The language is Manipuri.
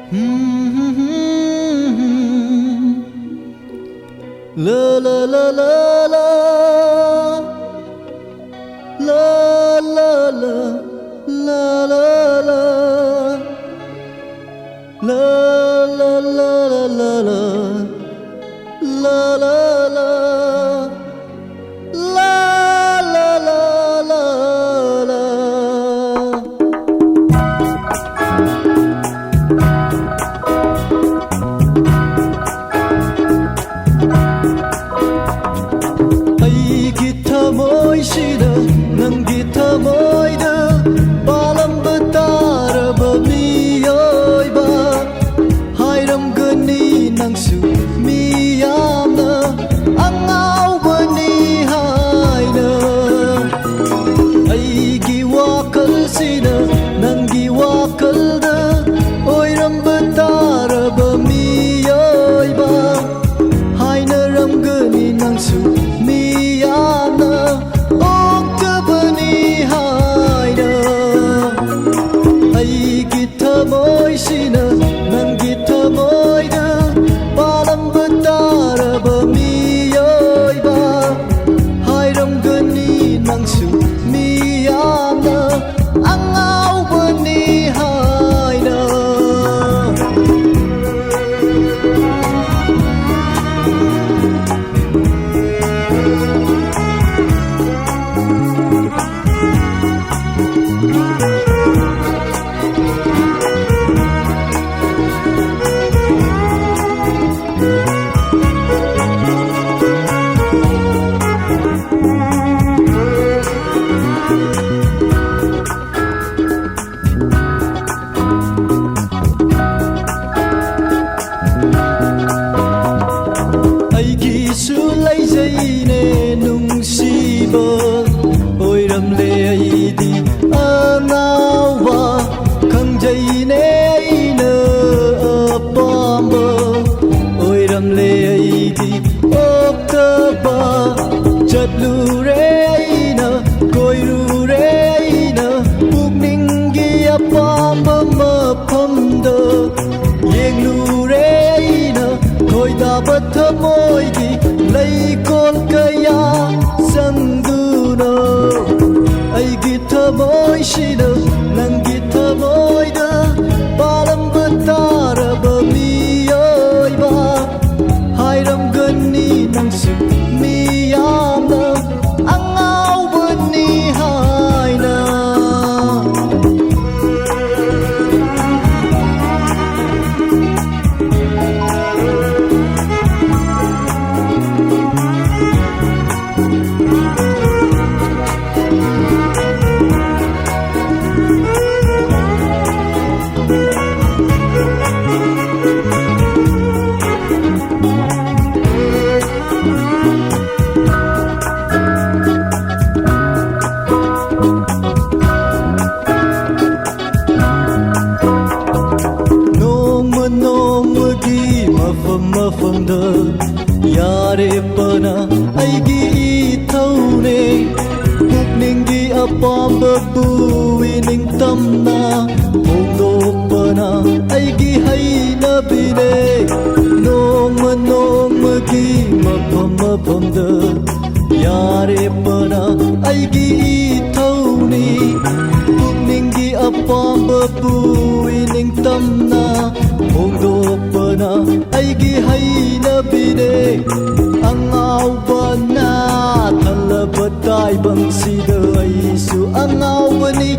La la la la la la la la la la la la la la la la la la 모이시다 ನಂ기 타모이다 바람바 따라봐 미여이바 하이람 그니 낭수 미야나 앙아우바니 하이나 아이기 와kal시나 난기 와kal다 오이람바 따라봐 미여이바 하이나람 그니 낭수 미야나 모이시나 난기 타모이다 바람바 따라봐 미여이바 하이람 그니 낭수 미야나 앙아우바니 하이나 sulaizaine nungsiba oiramle aidi anawa khangjaine aina apamba oiramle aidi oktaba chatlure aina koirure aina pukningi apamba maphamda yenglure aina koidaba thamoigi leikol kaya sangduna aigi thamoisina nangi thamoida balamba taraba miyoiba hairam gani nangsu miyamna angaubani haina mafamda yare pana aigi ithaune pukningi apamba buining tamna hongdopana aigi haina bine noma gi mafamda yare pana aigi ithaune pukningi apamba buining tamna hongdopana aigi haina bine angawbana thalaba taibang sida aisu angawbani